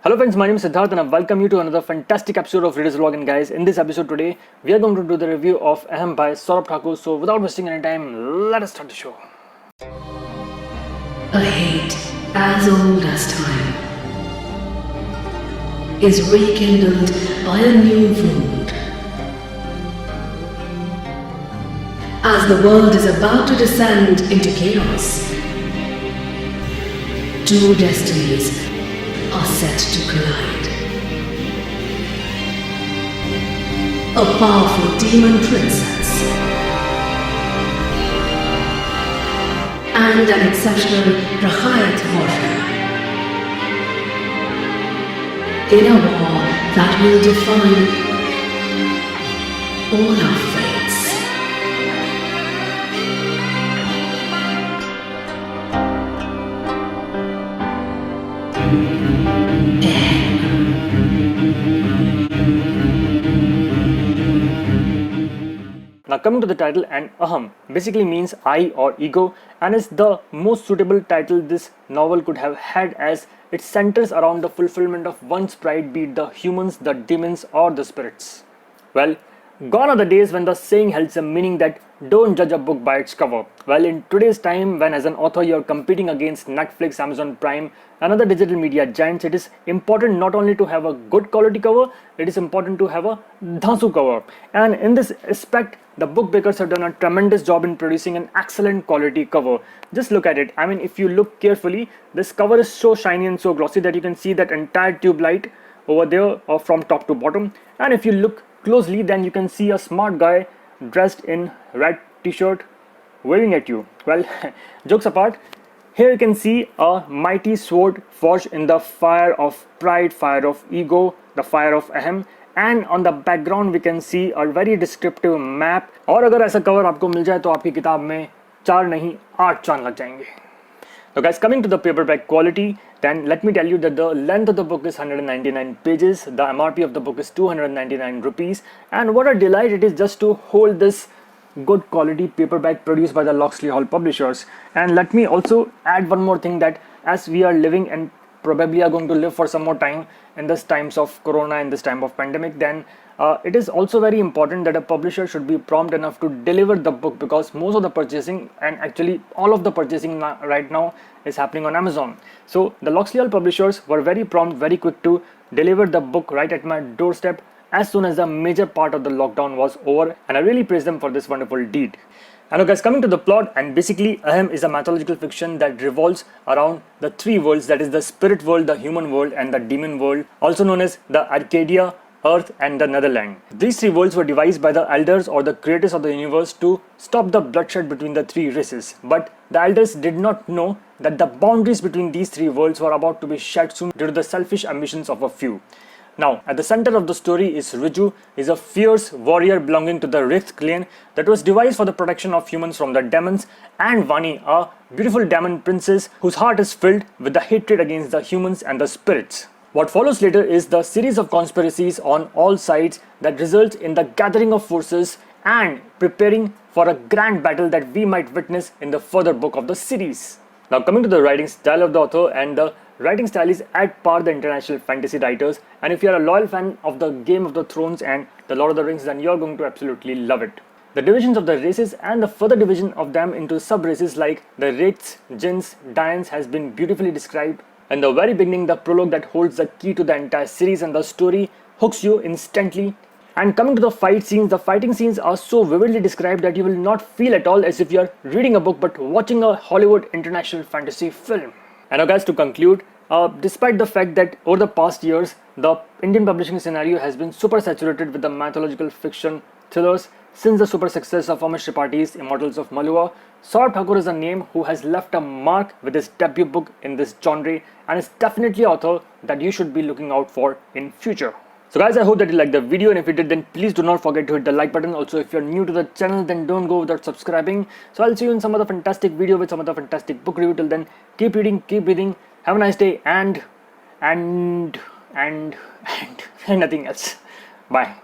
Hello friends, my name is Siddharth and I welcome you to another fantastic episode of Readers Vlog. And guys, in this episode today, we are going to do the review of Ahem by Saurabh Thakur. So without wasting any time, let us start the show. A hate as old as time is rekindled by a new wound. As the world is about to descend into chaos, two destinies are set to collide. A powerful demon princess and an exceptional Rahayat warrior in a war that will define all our fates. Now coming to the title, and Aham basically means I or ego, and is the most suitable title this novel could have had, as it centers around the fulfillment of one's pride, be it the humans, the demons or the spirits. Well, gone are the days when the saying held some meaning that don't judge a book by its cover. Well, in today's time, when as an author you're competing against Netflix, Amazon Prime and other digital media giants, it is important not only to have a good quality cover, it is important to have a dhasu cover. And in this aspect, the book bakers have done a tremendous job in producing an excellent quality cover. Just look at it. I mean, if you look carefully, this cover is so shiny and so glossy that you can see that entire tube light over there from top to bottom. And if you look closely, then you can see a smart guy dressed in red t-shirt waving at you. Well, jokes apart, here you can see a mighty sword forged in the fire of pride, fire of ego, the fire of ahem, and on the background we can see a very descriptive map. और अगर ऐसा cover आपको मिल जाए तो आपकी किताब में 4 नहीं 8 चांद लग जाएंगे. Now guys, coming to the paperback quality, then let me tell you that the length of the book is 199 pages, the MRP of the book is 299 rupees, and what a delight it is just to hold this good quality paperback produced by the Loxley Hall publishers. And let me also add one more thing, that as we are living and probably are going to live for some more time in this times of corona, in this time of pandemic, then it is also very important that a publisher should be prompt enough to deliver the book, because most of the purchasing and actually all of the purchasing right now is happening on Amazon. So the Loxley Hall publishers were very prompt, very quick to deliver the book right at my doorstep as soon as the major part of the lockdown was over, and I really praise them for this wonderful deed. And now guys, coming to the plot, and basically Ahem is a mythological fiction that revolves around the 3 worlds, that is the spirit world, the human world and the demon world, also known as the Arcadia, Earth and the Netherland. These 3 worlds were devised by the elders or the creators of the universe to stop the bloodshed between the 3 races. But the elders did not know that the boundaries between these 3 worlds were about to be shed soon due to the selfish ambitions of a few. Now, at the center of the story is Riju, is a fierce warrior belonging to the Rith clan that was devised for the protection of humans from the demons, and Vani, a beautiful demon princess whose heart is filled with the hatred against the humans and the spirits. What follows later is the series of conspiracies on all sides that results in the gathering of forces and preparing for a grand battle that we might witness in the further book of the series. Now coming to the writing style of the author, and the writing style is at par the international fantasy writers, and if you are a loyal fan of the Game of the Thrones and the Lord of the Rings, then you are going to absolutely love it. The divisions of the races and the further division of them into sub-races like the Wraiths, Jinns, Daeans has been beautifully described. In the very beginning, the prologue that holds the key to the entire series, and the story hooks you instantly. And coming to the fight scenes, the fighting scenes are so vividly described that you will not feel at all as if you are reading a book but watching a Hollywood international fantasy film. And now guys, to conclude, despite the fact that over the past years, the Indian publishing scenario has been super saturated with the mythological fiction thrillers since the super success of Amish Tripaঠি's Immortals of Malua, Saurabh Thakur is a name who has left a mark with his debut book in this genre, and is definitely an author that you should be looking out for in future. So guys, I hope that you liked the video, and if you did, then please do not forget to hit the like button. Also, if you're new to the channel, then don't go without subscribing. So I'll see you in some other fantastic video with some other fantastic book review. Till then, keep reading, keep breathing, have a nice day, and nothing else. Bye.